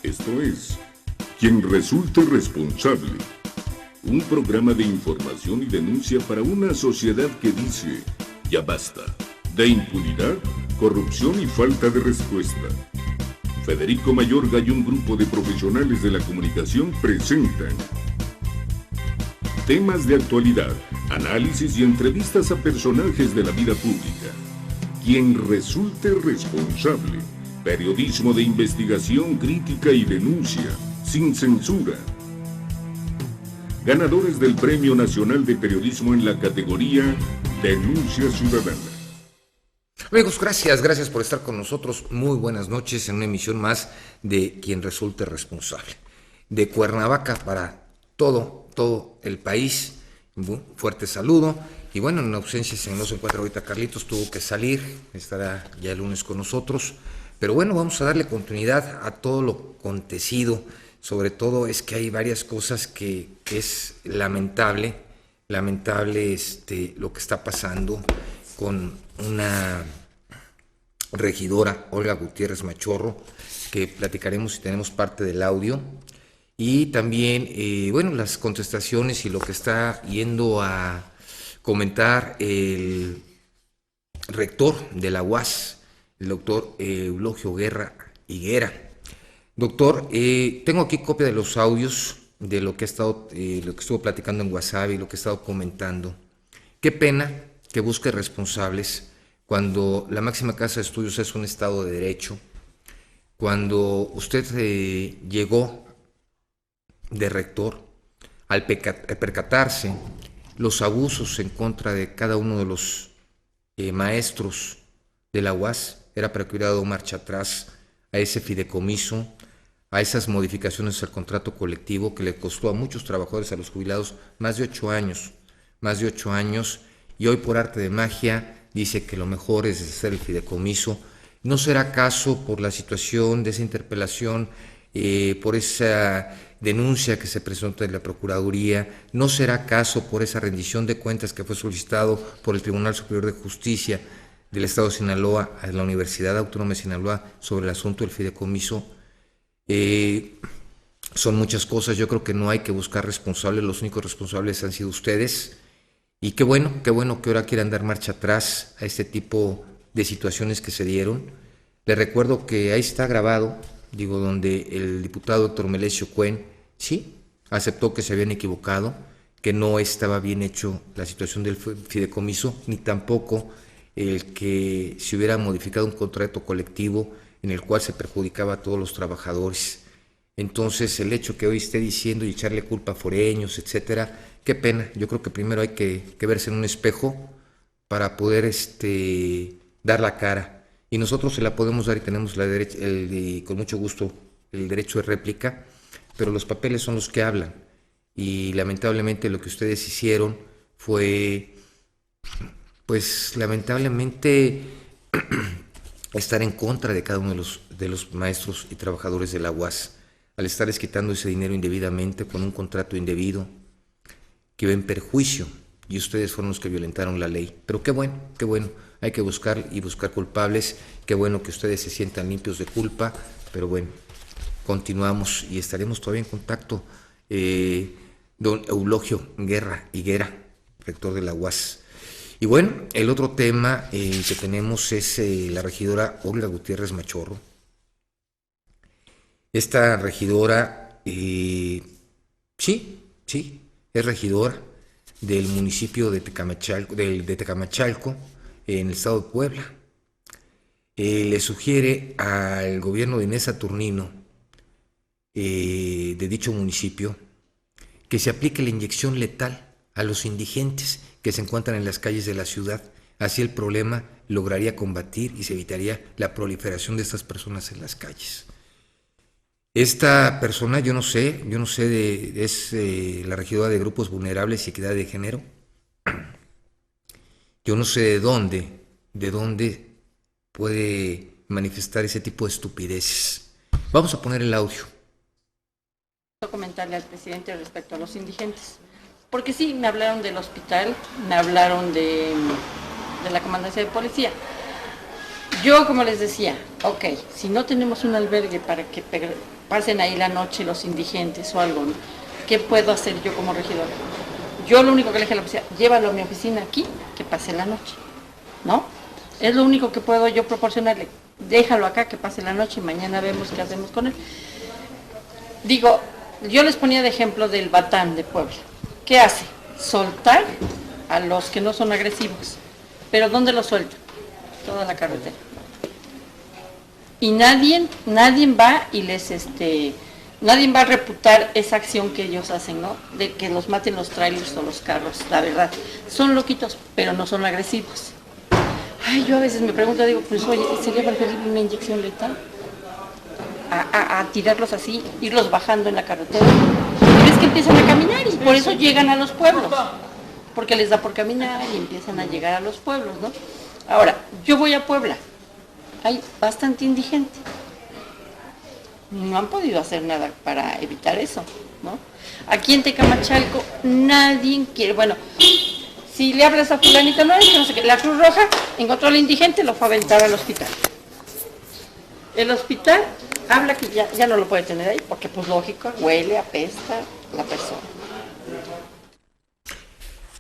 Esto es Quien Resulte Responsable, un programa de información y denuncia para una sociedad que dice, ya basta, de impunidad, corrupción y falta de respuesta. Federico Mayorga y un grupo de profesionales de la comunicación presentan temas de actualidad, análisis y entrevistas a personajes de la vida pública. Quien resulte responsable. Periodismo de investigación, crítica y denuncia, sin censura. Ganadores del Premio Nacional de Periodismo en la categoría Denuncia Ciudadana. Amigos, gracias por estar con nosotros. Muy buenas noches en una emisión más de Quien Resulte Responsable. De Cuernavaca para todo el país, un fuerte saludo. Y bueno, en ausencia, si no se encuentra ahorita Carlitos, tuvo que salir, estará ya el lunes con nosotros. Pero bueno, vamos a darle continuidad a todo lo acontecido. Sobre todo es que hay varias cosas que es lamentable lo que está pasando con una regidora, Olga Gutiérrez Machorro, que platicaremos si tenemos parte del audio. Y también, bueno, las contestaciones y lo que está yendo a comentar el rector de la UAS, el doctor Eulogio Guerra Higuera. Doctor, tengo aquí copia de los audios de lo que estuvo platicando en WhatsApp y lo que he estado comentando. Qué pena que busque responsables cuando la máxima casa de estudios es un Estado de Derecho, cuando usted llegó de rector, al percatarse los abusos en contra de cada uno de los maestros de la UAS, era para que hubiera dado marcha atrás a ese fideicomiso, a esas modificaciones al contrato colectivo que le costó a muchos trabajadores, a los jubilados, más de 8 años, y hoy por arte de magia dice que lo mejor es deshacer el fideicomiso. ¿No será acaso por la situación de esa interpelación, por esa denuncia que se presentó en la Procuraduría? ¿No será acaso por esa rendición de cuentas que fue solicitado por el Tribunal Superior de Justicia del Estado de Sinaloa a la Universidad Autónoma de Sinaloa sobre el asunto del fideicomiso? Son muchas cosas. Yo creo que no hay que buscar responsables, los únicos responsables han sido ustedes, y qué bueno que ahora quieran dar marcha atrás a este tipo de situaciones que se dieron. Les recuerdo que ahí está grabado, donde el diputado doctor Melesio Cuen, sí, aceptó que se habían equivocado, que no estaba bien hecho la situación del fideicomiso, ni tampoco el que se hubiera modificado un contrato colectivo en el cual se perjudicaba a todos los trabajadores. Entonces, el hecho que hoy esté diciendo y echarle culpa a foreños, etcétera, qué pena. Yo creo que primero hay que verse en un espejo para poder dar la cara. Y nosotros se la podemos dar y tenemos con mucho gusto el derecho de réplica, pero los papeles son los que hablan. Y lamentablemente lo que ustedes hicieron fue, pues lamentablemente, estar en contra de cada uno de los maestros y trabajadores de la UAS, al estarles quitando ese dinero indebidamente con un contrato indebido que va en perjuicio, y ustedes fueron los que violentaron la ley. Pero qué bueno, hay que buscar culpables. Qué bueno que ustedes se sientan limpios de culpa, pero bueno, continuamos y estaremos todavía en contacto. Don Eulogio Guerra Higuera, rector de la UAS. Y bueno, el otro tema que tenemos es la regidora Olga Gutiérrez Machorro. Esta regidora, sí, es regidora del municipio de Tecamachalco, en el estado de Puebla. Le sugiere al gobierno de Inés Saturnino, de dicho municipio, que se aplique la inyección letal a los indigentes que se encuentran en las calles de la ciudad. Así el problema lograría combatir y se evitaría la proliferación de estas personas en las calles. Esta persona, yo no sé, es la regidora de grupos vulnerables y equidad de género. Yo no sé de dónde puede manifestar ese tipo de estupideces. Vamos a poner el audio. Comentarle al presidente respecto a los indigentes, porque sí, me hablaron del hospital, me hablaron de la comandancia de policía. Yo, como les decía, ok, si no tenemos un albergue para que pasen ahí la noche los indigentes o algo, ¿no? ¿Qué puedo hacer yo como regidora? Yo lo único que le dije a la oficina, llévalo a mi oficina aquí, que pase la noche, ¿no? Es lo único que puedo yo proporcionarle. Déjalo acá, que pase la noche y mañana vemos qué hacemos con él. Digo, yo les ponía de ejemplo del Batán de Puebla. ¿Qué hace? Soltar a los que no son agresivos. ¿Pero dónde los suelta? Toda la carretera. Y nadie va y nadie va a reputar esa acción que ellos hacen, ¿no? De que los maten los trailers o los carros, la verdad. Son loquitos, pero no son agresivos. Ay, yo a veces me pregunto, digo, pues oye, ¿sería preferible una inyección letal? A tirarlos así, irlos bajando en la carretera. Y ves que empiezan a caminar y por eso llegan a los pueblos. Porque les da por caminar y empiezan a llegar a los pueblos, ¿no? Ahora, yo voy a Puebla. Hay bastante indigente. No han podido hacer nada para evitar eso, ¿no? Aquí en Tecamachalco nadie quiere, bueno, si le hablas a fulanita, no es que no sé qué, la Cruz Roja encontró al indigente, lo fue a aventar al hospital. El hospital habla que ya no lo puede tener ahí, porque pues lógico, huele, apesta la persona.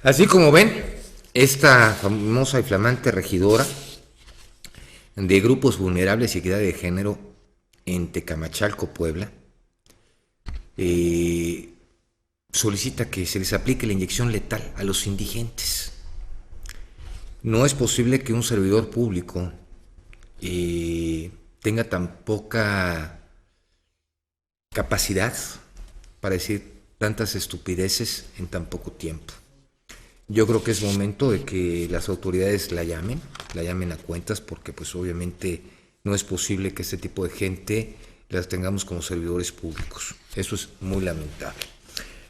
Así como ven, esta famosa y flamante regidora de grupos vulnerables y equidad de género en Tecamachalco, Puebla, solicita que se les aplique la inyección letal a los indigentes. No es posible que un servidor público tenga tan poca capacidad para decir tantas estupideces en tan poco tiempo. Yo creo que es momento de que las autoridades la llamen a cuentas, porque pues obviamente no es posible que este tipo de gente las tengamos como servidores públicos. Eso es muy lamentable.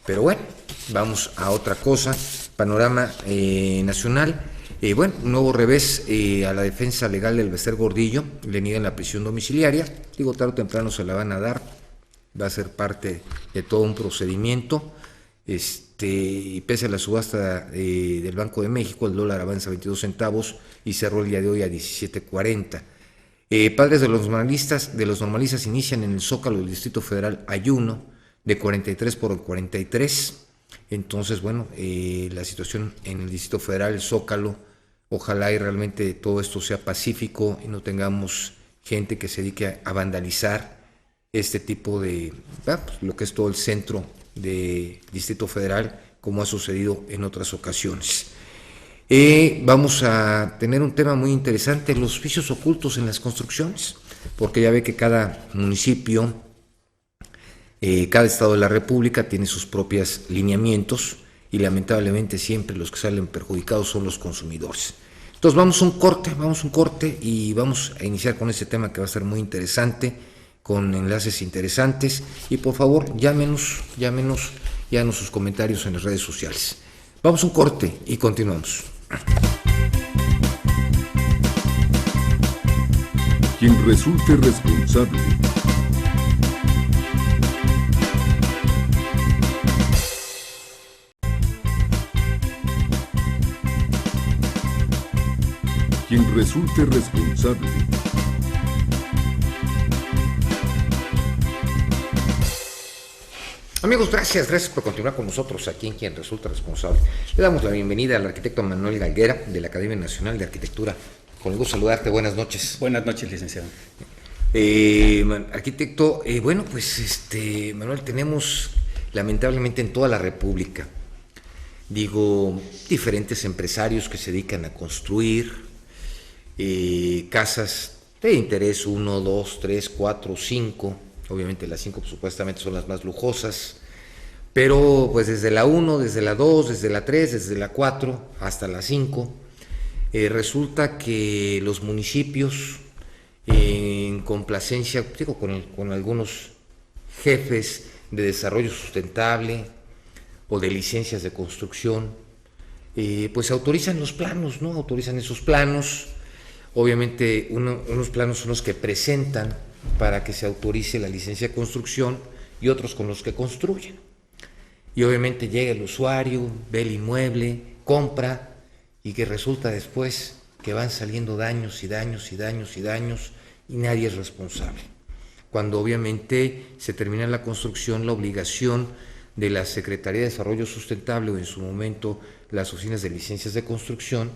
Pero bueno, vamos a otra cosa. Panorama nacional. Bueno, un nuevo revés a la defensa legal del Bester Gordillo. Le niegan la prisión domiciliaria. Digo, tarde o temprano se la van a dar. Va a ser parte de todo un procedimiento. Y pese a la subasta del Banco de México, el dólar avanza 22 centavos y cerró el día de hoy a 17.40. Padres de los normalistas inician en el Zócalo del Distrito Federal ayuno de 43 por 43. Entonces, bueno, la situación en el Distrito Federal, el Zócalo, ojalá y realmente todo esto sea pacífico y no tengamos gente que se dedique a vandalizar este tipo de, pues, lo que es todo el centro de Distrito Federal, como ha sucedido en otras ocasiones. Vamos a tener un tema muy interesante, los vicios ocultos en las construcciones, porque ya ve que cada municipio, cada estado de la República tiene sus propios lineamientos y lamentablemente siempre los que salen perjudicados son los consumidores. Entonces vamos a un corte y vamos a iniciar con este tema que va a ser muy interesante, con enlaces interesantes, y por favor llámenos sus comentarios en las redes sociales. Vamos a un corte y continuamos. Quien resulte responsable. Quien resulte responsable. Amigos, gracias por continuar con nosotros aquí en Quien Resulta Responsable. Le damos la bienvenida al arquitecto Manuel Galguera de la Academia Nacional de Arquitectura. Con el gusto de saludarte, buenas noches. Buenas noches, licenciado. Arquitecto, bueno, pues Manuel, tenemos lamentablemente en toda la República, diferentes empresarios que se dedican a construir casas de interés 1, 2, 3, 4, 5. Obviamente las 5 supuestamente son las más lujosas, pero pues desde la 1, desde la 2, desde la 3, desde la 4 hasta la 5, resulta que los municipios, en complacencia con algunos jefes de desarrollo sustentable o de licencias de construcción, pues autorizan los planos, ¿no? Autorizan esos planos. Obviamente unos planos son los que presentan para que se autorice la licencia de construcción y otros con los que construyen. Y obviamente llega el usuario, ve el inmueble, compra, y que resulta después que van saliendo daños y daños y daños y daños y nadie es responsable. Cuando obviamente se termina la construcción, la obligación de la Secretaría de Desarrollo Sustentable o en su momento las oficinas de licencias de construcción,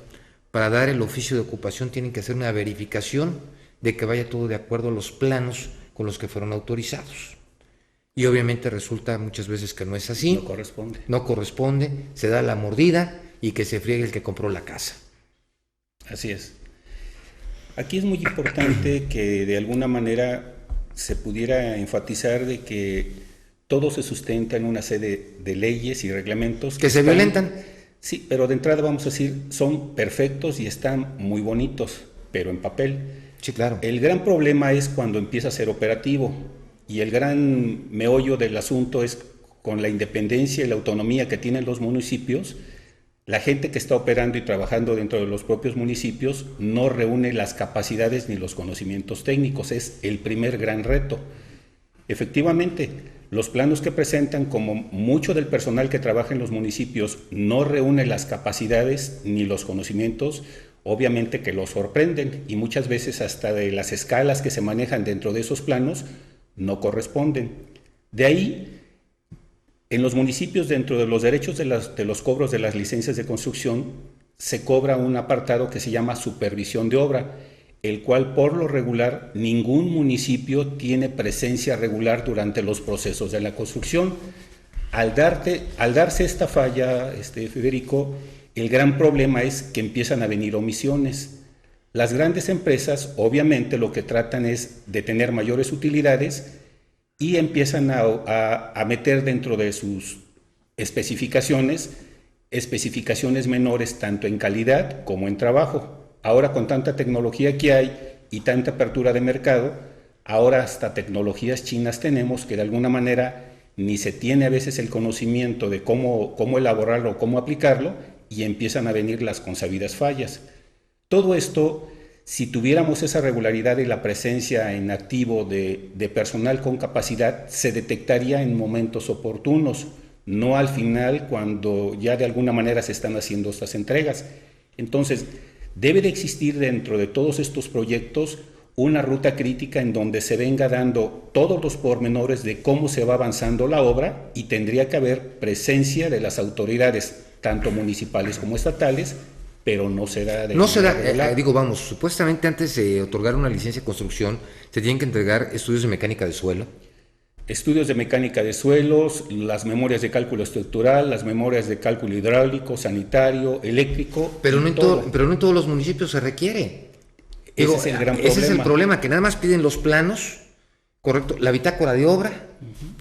para dar el oficio de ocupación tienen que hacer una verificación de que vaya todo de acuerdo a los planos con los que fueron autorizados. Y obviamente resulta muchas veces que no es así. No corresponde, se da la mordida y que se friegue el que compró la casa. Así es. Aquí es muy importante que de alguna manera se pudiera enfatizar de que todo se sustenta en una serie de leyes y reglamentos que se violentan. Sí, pero de entrada vamos a decir, son perfectos y están muy bonitos, pero en papel. Sí, claro. El gran problema es cuando empieza a ser operativo, y el gran meollo del asunto es con la independencia y la autonomía que tienen los municipios, la gente que está operando y trabajando dentro de los propios municipios no reúne las capacidades ni los conocimientos técnicos. Es el primer gran reto. Efectivamente, los planos que presentan, como mucho del personal que trabaja en los municipios no reúne las capacidades ni los conocimientos, obviamente que los sorprenden, y muchas veces hasta de las escalas que se manejan dentro de esos planos no corresponden. De ahí, en los municipios, dentro de los derechos de los cobros de las licencias de construcción, se cobra un apartado que se llama supervisión de obra, el cual por lo regular ningún municipio tiene presencia regular durante los procesos de la construcción. Al darse esta falla, Federico, el gran problema es que empiezan a venir omisiones. Las grandes empresas obviamente lo que tratan es de tener mayores utilidades y empiezan a meter dentro de sus especificaciones menores tanto en calidad como en trabajo. Ahora con tanta tecnología que hay y tanta apertura de mercado, ahora hasta tecnologías chinas tenemos que de alguna manera ni se tiene a veces el conocimiento de cómo elaborarlo o cómo aplicarlo, y empiezan a venir las consabidas fallas. Todo esto, si tuviéramos esa regularidad y la presencia en activo de personal con capacidad, se detectaría en momentos oportunos, no al final cuando ya de alguna manera se están haciendo estas entregas. Entonces, debe de existir dentro de todos estos proyectos una ruta crítica en donde se venga dando todos los pormenores de cómo se va avanzando la obra, y tendría que haber presencia de las autoridades, tanto municipales como estatales, pero no se da. Supuestamente antes de otorgar una licencia de construcción se tienen que entregar estudios de mecánica de suelo. Estudios de mecánica de suelos, las memorias de cálculo estructural, las memorias de cálculo hidráulico, sanitario, eléctrico. Pero no en todos los municipios se requiere. Ese es el gran problema. Ese es el problema, que nada más piden los planos, correcto, la bitácora de obra,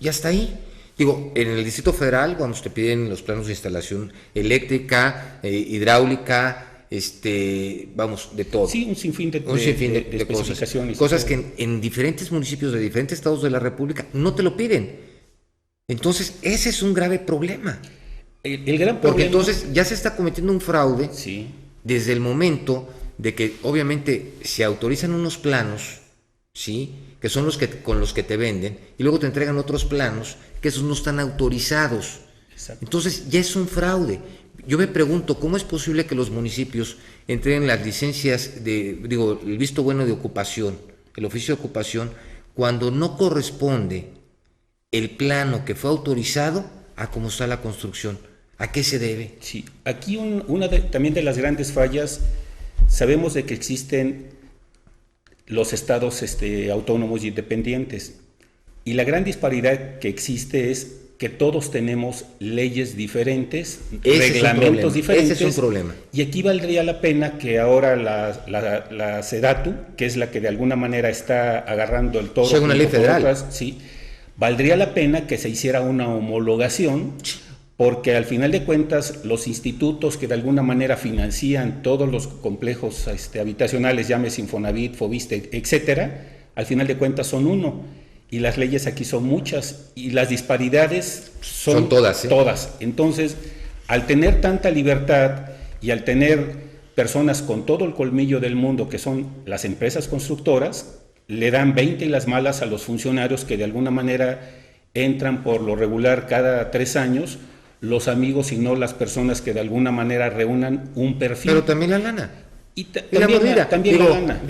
ya está ahí. Digo, en el Distrito Federal, cuando te piden los planos de instalación eléctrica, hidráulica, de todo. Sí, un sinfín de especificaciones. Cosas que en diferentes municipios de diferentes estados de la República no te lo piden. Entonces, ese es un grave problema. El gran problema. Porque entonces ya se está cometiendo un fraude, sí, desde el momento de que obviamente se autorizan unos planos, ¿sí?, que son con los que te venden, y luego te entregan otros planos que esos no están autorizados. Exacto. Entonces ya es un fraude. Yo me pregunto, ¿cómo es posible que los municipios entreguen las licencias el visto bueno de ocupación, el oficio de ocupación, cuando no corresponde el plano que fue autorizado a cómo está la construcción? ¿A qué se debe? Sí, aquí también de las grandes fallas, sabemos de que existen los estados autónomos y independientes, y la gran disparidad que existe es que todos tenemos leyes diferentes, reglamentos diferentes. Ese es un problema. Y aquí valdría la pena que ahora la SEDATU, que es la que de alguna manera está agarrando el toro, según la ley federal, sí, valdría la pena que se hiciera una homologación, porque al final de cuentas los institutos que de alguna manera financian todos los complejos habitacionales, llámese Infonavit, Foviste, etcétera, al final de cuentas son uno, y las leyes aquí son muchas, y las disparidades son todas, ¿eh? Todas. Entonces, al tener tanta libertad y al tener personas con todo el colmillo del mundo, que son las empresas constructoras, le dan 20 y las malas a los funcionarios que de alguna manera entran por lo regular cada 3 años, los amigos y no las personas que de alguna manera reúnan un perfil. Pero también la lana. Y la también, mordida. también Digo, la lana.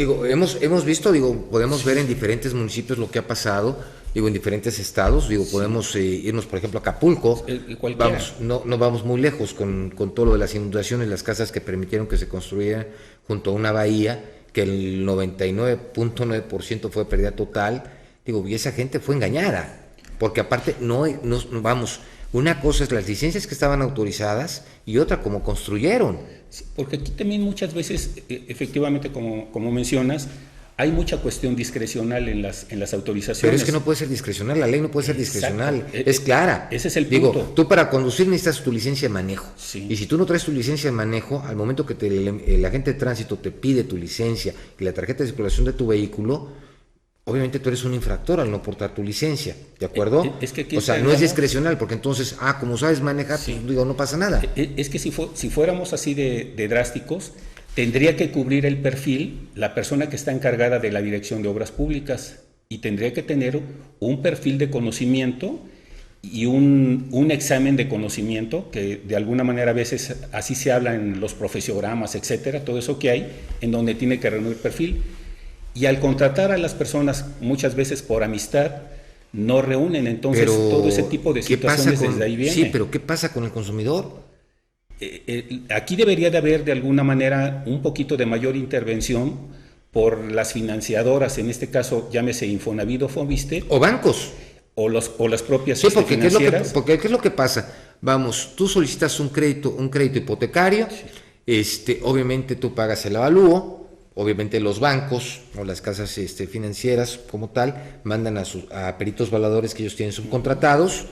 hemos visto, podemos ver en diferentes municipios lo que ha pasado, en diferentes estados, podemos irnos, por ejemplo, a Acapulco. Cualquiera. Vamos, no vamos muy lejos con todo lo de las inundaciones, las casas que permitieron que se construyeran junto a una bahía, que el 99.9% fue pérdida total. Y esa gente fue engañada, porque aparte vamos, una cosa es las licencias que estaban autorizadas y otra como construyeron. Sí, porque aquí también muchas veces, efectivamente, como mencionas, hay mucha cuestión discrecional en las autorizaciones. Pero es que no puede ser discrecional, la ley no puede ser discrecional, es clara. Ese es el punto. Tú para conducir necesitas tu licencia de manejo. Sí. Y si tú no traes tu licencia de manejo, al momento que el agente de tránsito te pide tu licencia y la tarjeta de circulación de tu vehículo, obviamente tú eres un infractor al no portar tu licencia, ¿de acuerdo? Es que o sea, no es discrecional, porque entonces, como sabes manejar, sí, pues, no pasa nada. Es que si fuéramos así de drásticos, tendría que cubrir el perfil la persona que está encargada de la Dirección de Obras Públicas y tendría que tener un perfil de conocimiento y un examen de conocimiento, que de alguna manera a veces así se habla en los profesiogramas, etcétera, todo eso que hay, en donde tiene que reunir perfil. Y al contratar a las personas, muchas veces por amistad, no reúnen, entonces todo ese tipo de situaciones desde ahí viene. Sí, pero ¿qué pasa con el consumidor? Aquí debería de haber de alguna manera un poquito de mayor intervención por las financiadoras, en este caso llámese Infonavit o Foviste. O bancos. O las propias porque financieras. ¿qué es lo que pasa? Vamos, tú solicitas un crédito hipotecario, sí. Obviamente tú pagas el avalúo. Obviamente los bancos o las casas financieras como tal mandan a peritos evaluadores que ellos tienen subcontratados,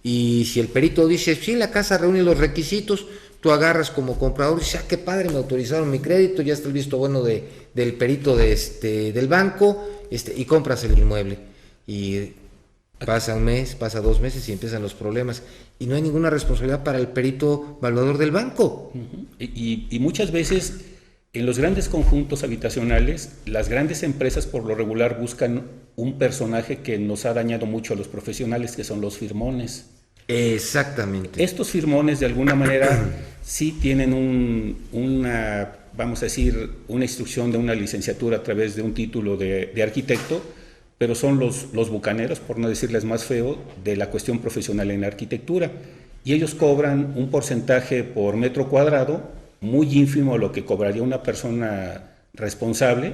y si el perito dice, sí, la casa reúne los requisitos, tú agarras como comprador y dices, qué padre, me autorizaron mi crédito, ya está el visto bueno del perito del banco, y compras el inmueble. Y pasa un mes, pasa 2 meses y empiezan los problemas. Y no hay ninguna responsabilidad para el perito evaluador del banco. Uh-huh. Y muchas veces en los grandes conjuntos habitacionales, las grandes empresas por lo regular buscan un personaje que nos ha dañado mucho a los profesionales, que son los firmones. Exactamente. Estos firmones de alguna manera sí tienen una, vamos a decir, una instrucción de una licenciatura a través de un título de arquitecto, pero son los bucaneros, por no decirles más feo, de la cuestión profesional en la arquitectura. Y ellos cobran un porcentaje por metro cuadrado muy ínfimo a lo que cobraría una persona responsable,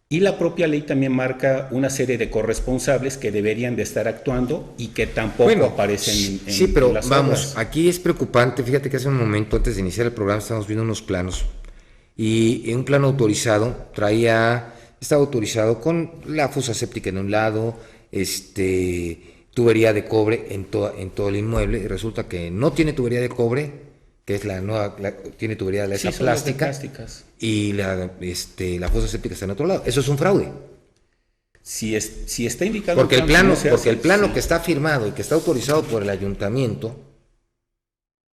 y la propia ley también marca una serie de corresponsables que deberían de estar actuando y que tampoco aparecen en sí, pero las vamos, obras. Aquí es preocupante. Fíjate que hace un momento, antes de iniciar el programa, estábamos viendo unos planos, y en un plano autorizado estaba autorizado con la fosa séptica en un lado, tubería de cobre en todo el inmueble, y resulta que no tiene tubería de cobre, que es la nueva, tiene tubería de esa plástica, y la fosa séptica está en otro lado. Eso es un fraude. Si está indicado, porque el plano que está firmado y que está autorizado por el ayuntamiento,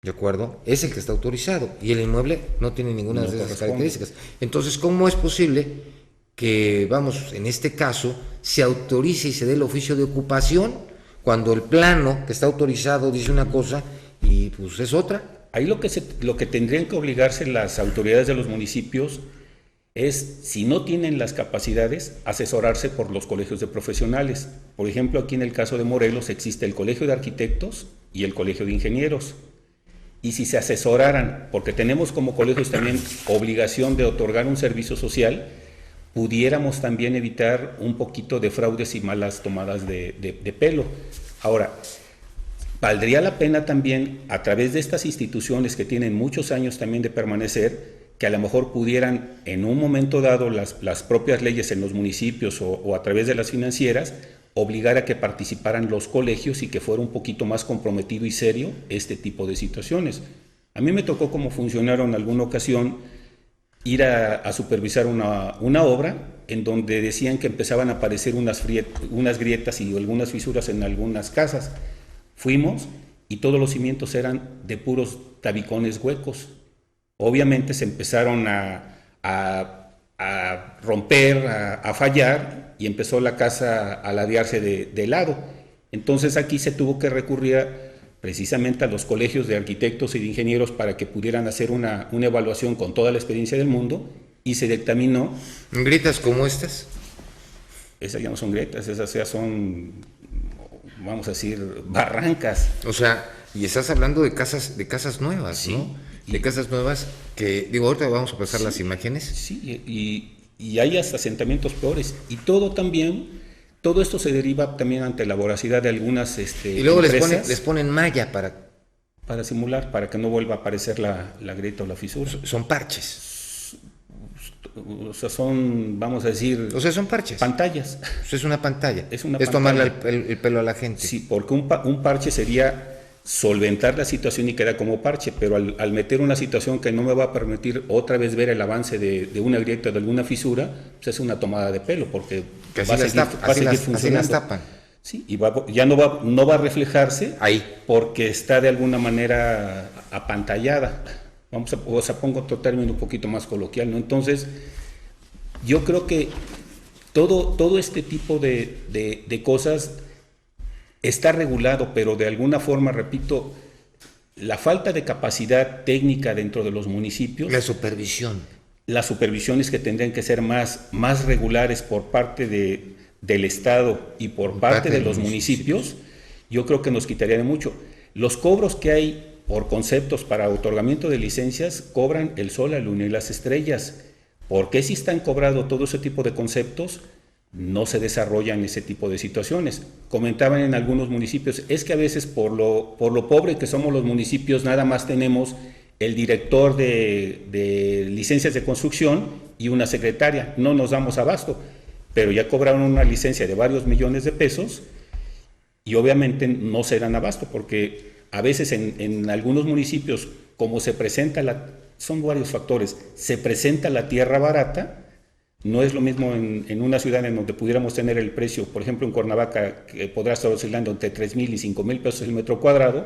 ¿de acuerdo?, es el que está autorizado, y el inmueble no tiene ninguna de esas características. Entonces, ¿cómo es posible que, vamos, en este caso, se autorice y se dé el oficio de ocupación cuando el plano que está autorizado dice una cosa y pues es otra? Ahí lo que tendrían que obligarse las autoridades de los municipios es, si no tienen las capacidades, asesorarse por los colegios de profesionales. Por ejemplo, aquí en el caso de Morelos existe el Colegio de Arquitectos y el Colegio de Ingenieros. Y si se asesoraran, porque tenemos como colegios también obligación de otorgar un servicio social, pudiéramos también evitar un poquito de fraudes y malas tomadas de pelo. Ahora, valdría la pena también, a través de estas instituciones que tienen muchos años también de permanecer, que a lo mejor pudieran en un momento dado las propias leyes en los municipios o a través de las financieras, obligar a que participaran los colegios y que fuera un poquito más comprometido y serio este tipo de situaciones. A mí me tocó como funcionario en alguna ocasión ir a supervisar una obra en donde decían que empezaban a aparecer unas grietas y algunas fisuras en algunas casas. Fuimos y todos los cimientos eran de puros tabicones huecos. Obviamente se empezaron a romper, a fallar, y empezó la casa a ladearse de lado. Entonces aquí se tuvo que recurrir precisamente a los colegios de arquitectos y de ingenieros para que pudieran hacer una evaluación con toda la experiencia del mundo y se dictaminó. ¿Grietas como estas? Esas ya no son grietas, esas ya son, vamos a decir, barrancas. O sea, y estás hablando de casas nuevas, Sí, ¿no? De casas nuevas que, digo, ahorita vamos a pasar las imágenes. Sí, y hay hasta asentamientos peores. Y todo esto se deriva también ante la voracidad de algunas y luego empresas les ponen malla para simular, para que no vuelva a aparecer la grieta o la fisura. son parches. O sea, son, vamos a decir, O sea, son parches. pantallas. O sea, es una pantalla. Es una tomarle pantalla. el pelo a la gente. Sí, porque un parche sería solventar la situación y queda como parche, pero al meter una situación que no me va a permitir otra vez ver el avance de una grieta o de alguna fisura, pues es una tomada de pelo, porque Que así va a seguir funcionando. así las tapan. Sí, y ya no va a reflejarse Ahí. porque está de alguna manera apantallada. O sea, pongo otro término un poquito más coloquial, ¿no? Entonces, yo creo que todo este tipo de cosas está regulado, pero de alguna forma, repito, la falta de capacidad técnica dentro de los municipios, La supervisión. las supervisiones que tendrían que ser más regulares por parte del Estado y por parte de los municipios, yo creo que nos quitaría de mucho. Los cobros que hay por conceptos para otorgamiento de licencias cobran el sol, la luna y las estrellas. ¿Por qué si están cobrando todo ese tipo de conceptos no se desarrollan ese tipo de situaciones? Comentaban en algunos municipios, es que a veces por lo pobre que somos los municipios, nada más tenemos el director de licencias de construcción y una secretaria, no nos damos abasto, pero ya cobraron una licencia de varios millones de pesos y obviamente no se dan abasto, porque a veces en algunos municipios, como se presenta son varios factores, se presenta la tierra barata. No es lo mismo en una ciudad en donde pudiéramos tener el precio, por ejemplo en Cuernavaca, que podrá estar oscilando entre 3,000 y 5,000 pesos el metro cuadrado,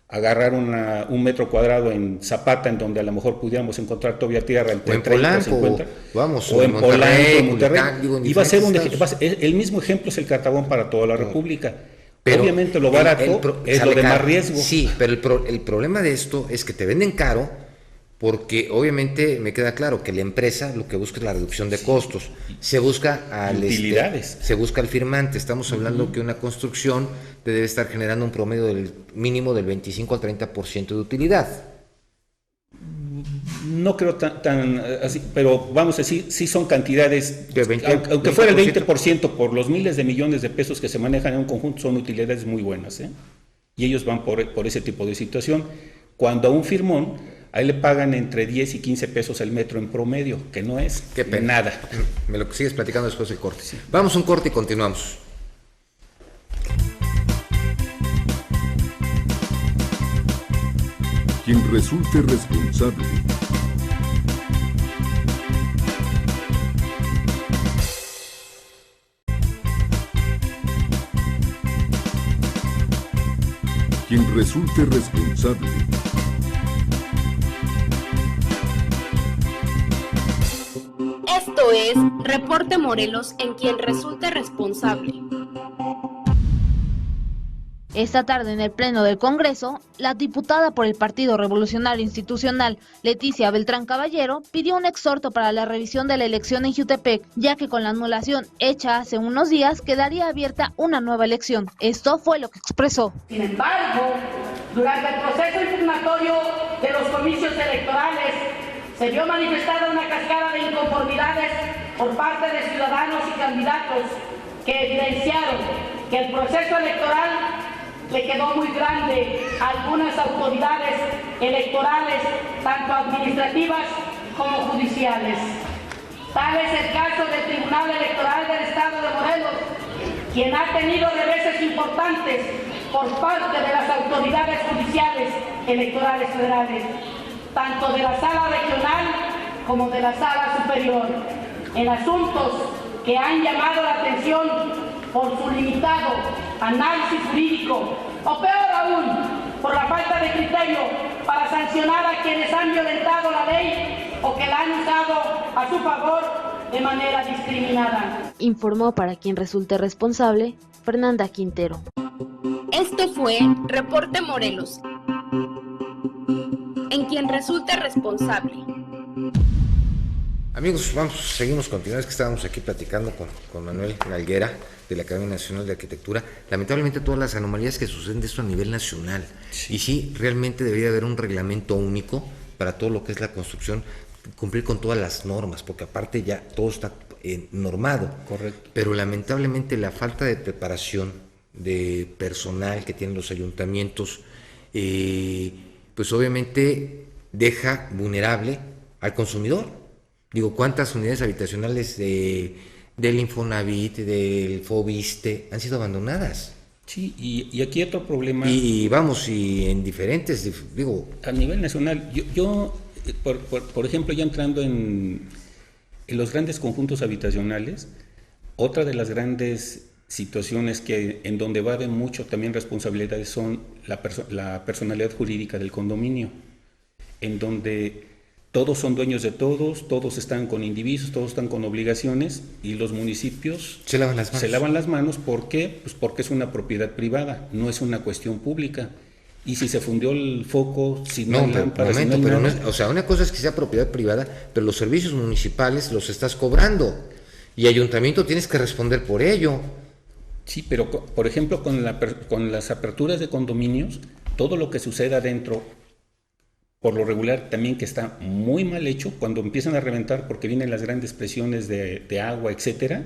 agarrar un metro cuadrado en Zapata, en donde a lo mejor pudiéramos encontrar todavía tierra entre 30 y 50, o en Monterrey, en Monterrey. Y va a ser el mismo ejemplo es el Cartabón para toda la República. Pero obviamente lo barato es lo de más riesgo. Sí, pero el problema de esto es que te venden caro, porque obviamente me queda claro que la empresa lo que busca es la reducción de costos. Se busca utilidades. Se busca al firmante. Estamos hablando que una construcción te debe estar generando un promedio del mínimo del 25 al 30% de utilidad. No creo tan así, pero vamos a decir, sí son cantidades, aunque 20%. fuera el 20% por los miles de millones de pesos que se manejan en un conjunto, son utilidades muy buenas, ¿eh? Y ellos van por ese tipo de situación. Cuando a un firmón, ahí le pagan entre 10 y 15 pesos el metro en promedio, que no es nada. Me lo sigues platicando después del corte. Sí. Vamos a un corte y continuamos. Quien resulte responsable. Quien resulte responsable. Esto es Reporte Morelos en quien resulte responsable. Esta tarde en el Pleno del Congreso, la diputada por el Partido Revolucionario Institucional, Leticia Beltrán Caballero, pidió un exhorto para la revisión de la elección en Jutepec, ya que con la anulación hecha hace unos días quedaría abierta una nueva elección. Esto fue lo que expresó. Sin embargo, durante el proceso impugnatorio de los comicios electorales, se vio manifestada una cascada de inconformidades por parte de ciudadanos y candidatos que evidenciaron que el proceso electoral le quedó muy grande a algunas autoridades electorales, tanto administrativas como judiciales. Tal es el caso del Tribunal Electoral del Estado de Morelos, quien ha tenido reveses importantes por parte de las autoridades judiciales electorales federales, tanto de la Sala Regional como de la Sala Superior, en asuntos que han llamado la atención por su limitado análisis jurídico, o peor aún, por la falta de criterio para sancionar a quienes han violentado la ley o que la han usado a su favor de manera discriminada. Informó para quien resulte responsable, Fernanda Quintero. Esto fue Reporte Morelos en quien resulte responsable. Amigos, seguimos continuando. Es que estábamos aquí platicando con Manuel Galguera de la Academia Nacional de Arquitectura. Lamentablemente todas las anomalías que suceden de esto a nivel nacional. Sí. Y sí, realmente debería haber un reglamento único para todo lo que es la construcción, cumplir con todas las normas, porque aparte ya todo está normado. Correcto. Pero lamentablemente la falta de preparación de personal que tienen los ayuntamientos, pues obviamente deja vulnerable al consumidor. Digo, ¿cuántas unidades habitacionales del Infonavit, del Fobiste han sido abandonadas? Sí, y aquí otro problema. Y en diferentes, digo... A nivel nacional, yo por ejemplo, ya entrando en los grandes conjuntos habitacionales, otra de las grandes situaciones en donde va a haber mucho también responsabilidades son la personalidad jurídica del condominio, en donde todos son dueños de todos están con indivisos, todos están con obligaciones y los municipios se lavan las manos. ¿Por qué? Pues porque es una propiedad privada, no es una cuestión pública. Y si se fundió el foco, si no hay lámparas, o sea, una cosa es que sea propiedad privada, pero los servicios municipales los estás cobrando y ayuntamiento tienes que responder por ello. Sí, pero por ejemplo con las aperturas de condominios, todo lo que suceda adentro, por lo regular también que está muy mal hecho, cuando empiezan a reventar porque vienen las grandes presiones de agua, etcétera,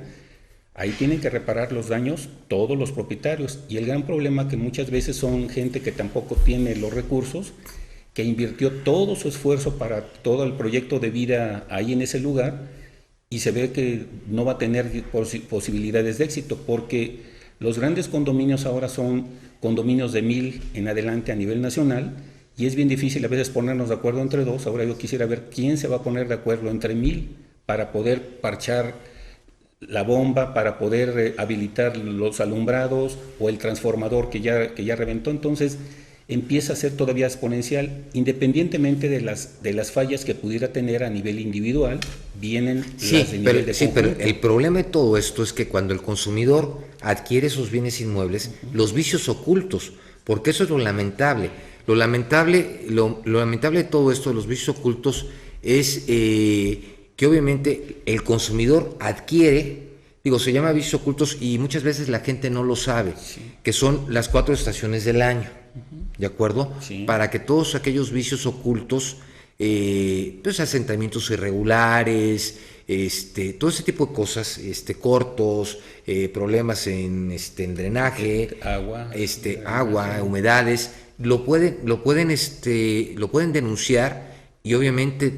ahí tienen que reparar los daños todos los propietarios. Y el gran problema que muchas veces son gente que tampoco tiene los recursos, que invirtió todo su esfuerzo para todo el proyecto de vida ahí en ese lugar y se ve que no va a tener posibilidades de éxito, porque los grandes condominios ahora son condominios de 1,000 en adelante a nivel nacional. Y es bien difícil a veces ponernos de acuerdo entre dos. Ahora yo quisiera ver quién se va a poner de acuerdo entre 1,000 para poder parchar la bomba, para poder habilitar los alumbrados o el transformador que ya reventó. Entonces empieza a ser todavía exponencial, independientemente de las fallas que pudiera tener a nivel individual, vienen las de nivel de conjunto. Sí, pero el problema de todo esto es que cuando el consumidor adquiere esos bienes inmuebles, los vicios ocultos, porque eso es lo lamentable. Lo lamentable de todo esto, de los vicios ocultos, es que obviamente el consumidor adquiere, se llama vicios ocultos y muchas veces la gente no lo sabe, sí, que son las 4 estaciones del año, ¿de acuerdo? Sí. Para que todos aquellos vicios ocultos, pues asentamientos irregulares, todo ese tipo de cosas, cortos, problemas en drenaje, agua, humedades, lo pueden denunciar y obviamente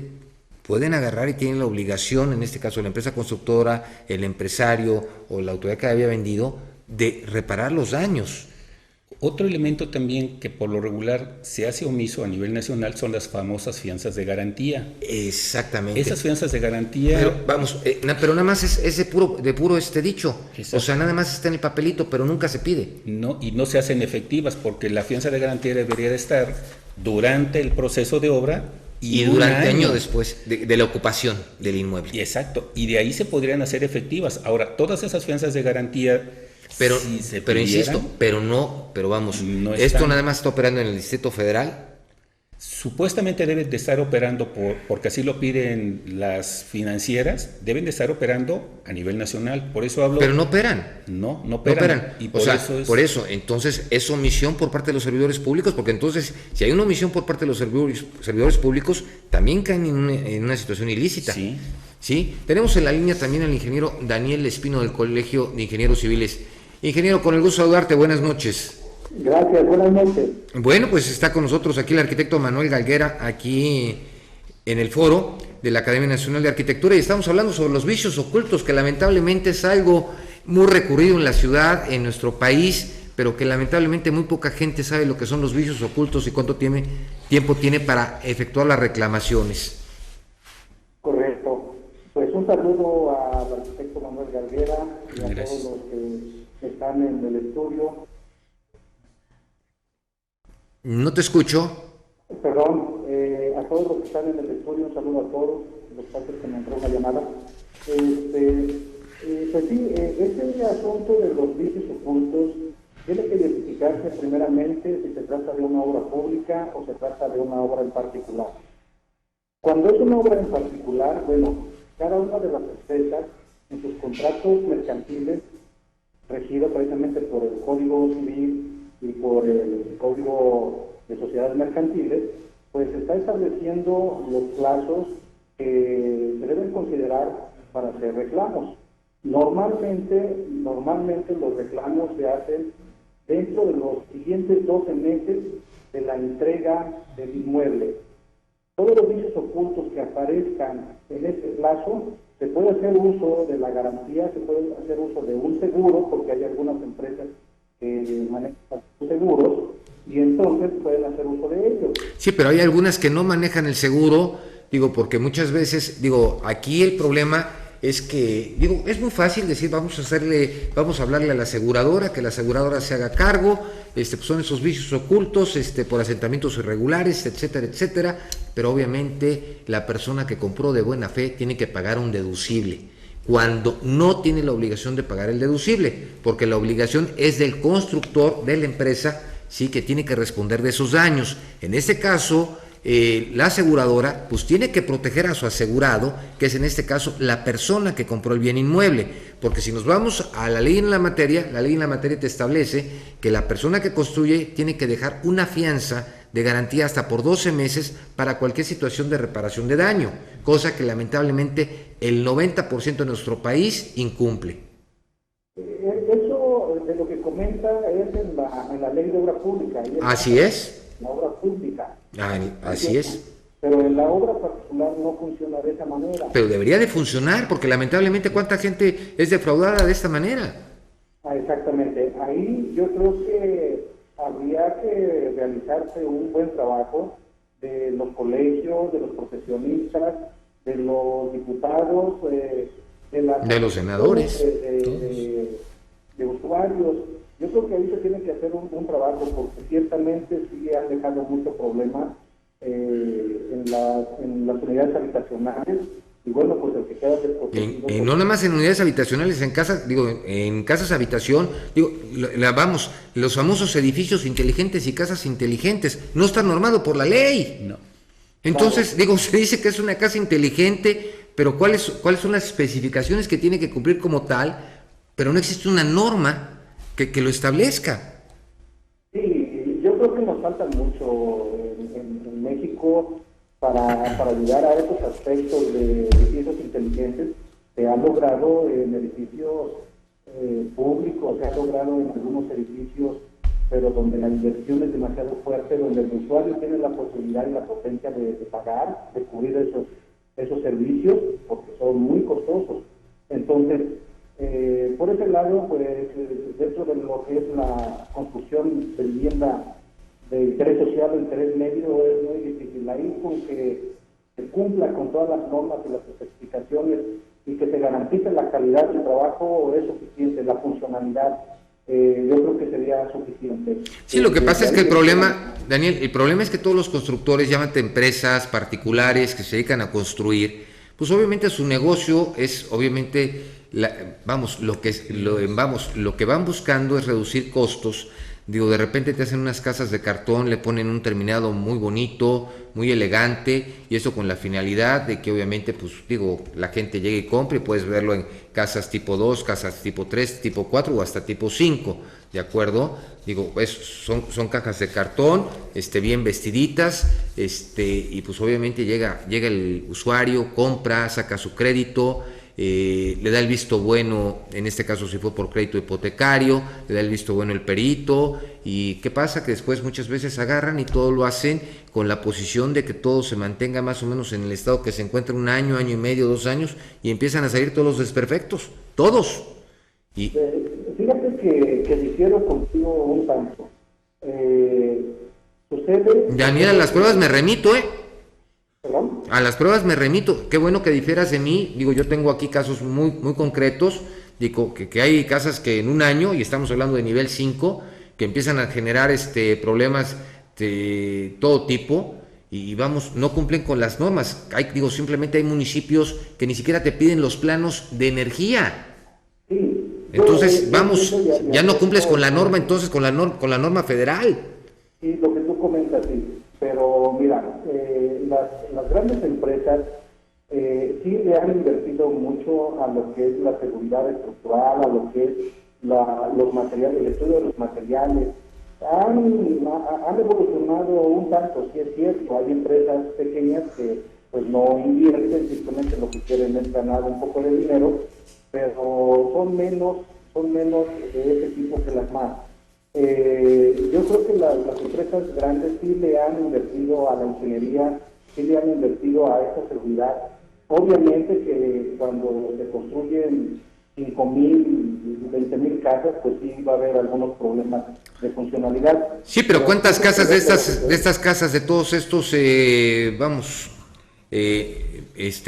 pueden agarrar y tienen la obligación, en este caso la empresa constructora, el empresario o la autoridad que había vendido, de reparar los daños. Otro elemento también que por lo regular se hace omiso a nivel nacional son las famosas fianzas de garantía. Exactamente. Esas fianzas de garantía... Pero nada más es de puro dicho. Exacto. O sea, nada más está en el papelito, pero nunca se pide. No, y no se hacen efectivas porque la fianza de garantía debería de estar durante el proceso de obra y durante año después de la ocupación del inmueble. Exacto, y de ahí se podrían hacer efectivas. Ahora, todas esas fianzas de garantía... Pero insisto, no esto nada más está operando en el Distrito Federal. Supuestamente deben de estar operando, porque así lo piden las financieras, deben de estar operando a nivel nacional, por eso hablo... Pero no operan. No operan. Y por eso, entonces, es omisión por parte de los servidores públicos, porque entonces, si hay una omisión por parte de los servidores públicos, también caen en una situación ilícita. Sí. Tenemos en la línea también al ingeniero Daniel Espino del Colegio de Ingenieros Civiles. Ingeniero, con el gusto de saludarte, buenas noches. Gracias, buenas noches. Bueno, pues está con nosotros aquí el arquitecto Manuel Galguera, aquí en el foro de la Academia Nacional de Arquitectura, y estamos hablando sobre los vicios ocultos, que lamentablemente es algo muy recurrido en la ciudad, en nuestro país, pero que lamentablemente muy poca gente sabe lo que son los vicios ocultos y cuánto tiempo tiene para efectuar las reclamaciones. Correcto. Pues un saludo al arquitecto Manuel Galguera y a todos los que están en el estudio. No te escucho. Perdón, a todos los que están en el estudio, un saludo a todos, los padres que me entró una llamada. Pues sí, este asunto de los vicios ocultos tiene que identificarse primeramente si se trata de una obra pública o se trata de una obra en particular. Cuando es una obra en particular, bueno, cada una de las empresas en sus contratos mercantiles, regido precisamente por el Código Civil y por el Código de Sociedades Mercantiles, pues está estableciendo los plazos que se deben considerar para hacer reclamos. Normalmente los reclamos se hacen dentro de los siguientes 12 meses de la entrega del inmueble. Todos los vicios ocultos que aparezcan en este plazo, se puede hacer uso de la garantía, se puede hacer uso de un seguro, porque hay algunas empresas que manejan seguros, y entonces pueden hacer uso de ellos. Sí, pero hay algunas que no manejan el seguro, digo, porque muchas veces, digo, aquí el problema es que, digo, es muy fácil decir, vamos a hablarle a la aseguradora, que la aseguradora se haga cargo, pues son esos vicios ocultos, por asentamientos irregulares, etcétera, etcétera, pero obviamente la persona que compró de buena fe tiene que pagar un deducible, cuando no tiene la obligación de pagar el deducible, porque la obligación es del constructor de la empresa, sí, que tiene que responder de esos daños. En este caso, la aseguradora pues tiene que proteger a su asegurado, que es en este caso la persona que compró el bien inmueble, porque si nos vamos a la ley en la materia te establece que la persona que construye tiene que dejar una fianza de garantía hasta por 12 meses para cualquier situación de reparación de daño, cosa que lamentablemente el 90% de nuestro país incumple. Eso de lo que comenta es en la ley de obra pública. Así es. La obra pública. Así es. Pero en la obra particular no funciona de esa manera. Pero debería de funcionar, porque lamentablemente cuánta gente es defraudada de esta manera. Exactamente. Ahí yo creo que habría que realizarse un buen trabajo de los colegios, de los profesionistas, de los diputados, de los senadores, de usuarios. Yo creo que ahí se tiene que hacer un trabajo, porque ciertamente sí han dejado muchos problemas en las unidades habitacionales, y bueno, pues el que queda desprotegido. No nada más en unidades habitacionales, en casas, en casas habitación, vamos, los famosos edificios inteligentes y casas inteligentes, no está normado por la ley. No. Entonces, se dice que es una casa inteligente, pero ¿cuáles son las especificaciones que tiene que cumplir como tal? Pero no existe una norma que lo establezca. Sí, yo creo que nos falta mucho en México para llegar a esos aspectos de edificios inteligentes. Se ha logrado en edificios públicos, se ha logrado en algunos edificios, pero donde la inversión es demasiado fuerte, donde el usuario tiene la posibilidad y la potencia de pagar, de cubrir esos servicios, porque son muy costosos. Entonces, por ese lado, pues dentro de lo que es la construcción de vivienda de interés social o interés medio es muy difícil. Ahí con que se cumpla con todas las normas y las especificaciones y que se garantice la calidad del trabajo es suficiente, la funcionalidad. Yo creo que sería suficiente. Sí, lo que pasa es que el problema, Daniel, el problema es que todos los constructores, llámate empresas particulares que se dedican a construir, pues obviamente su negocio es obviamente lo que van buscando es reducir costos. De repente te hacen unas casas de cartón, le ponen un terminado muy bonito, muy elegante, y eso con la finalidad de que obviamente, la gente llegue y compre, y puedes verlo en casas tipo 2, casas tipo 3, tipo 4 o hasta tipo 5, ¿de acuerdo? Son cajas de cartón, bien vestiditas, y pues obviamente llega el usuario, compra, saca su crédito, le da el visto bueno, en este caso si fue por crédito hipotecario, le da el visto bueno el perito, y ¿qué pasa? Que después muchas veces agarran y todo lo hacen con la posición de que todo se mantenga más o menos en el estado que se encuentra 1 año, año y medio, 2 años, y empiezan a salir todos los desperfectos, todos. Y fíjate que difiero contigo un tanto. Sucede... Daniel, a las pruebas me remito, ¿Perdón? A las pruebas me remito. Qué bueno que difieras de mí. Yo tengo aquí casos muy, muy concretos. Que hay casas que en 1 año, y estamos hablando de nivel 5, que empiezan a generar problemas de todo tipo, y no cumplen con las normas. Simplemente hay municipios que ni siquiera te piden los planos de energía. Sí. Entonces, ya no cumples con la norma, entonces con la norma federal. Sí, lo que tú comentas, sí. Pero mira, las grandes empresas sí le han invertido mucho a lo que es la seguridad estructural, a lo que es los materiales, el estudio de los materiales. Han evolucionado un tanto, sí es cierto. Hay empresas pequeñas que pues no invierten, simplemente lo que quieren es ganar un poco de dinero, pero son menos de ese tipo que las más. Yo creo que las empresas grandes sí le han invertido a la ingeniería, sí le han invertido a esa seguridad. Obviamente que cuando se construyen 5,000, 20,000 casas, pues sí va a haber algunos problemas de funcionalidad. Sí, pero ¿cuántas casas de estas casas, de todos estos,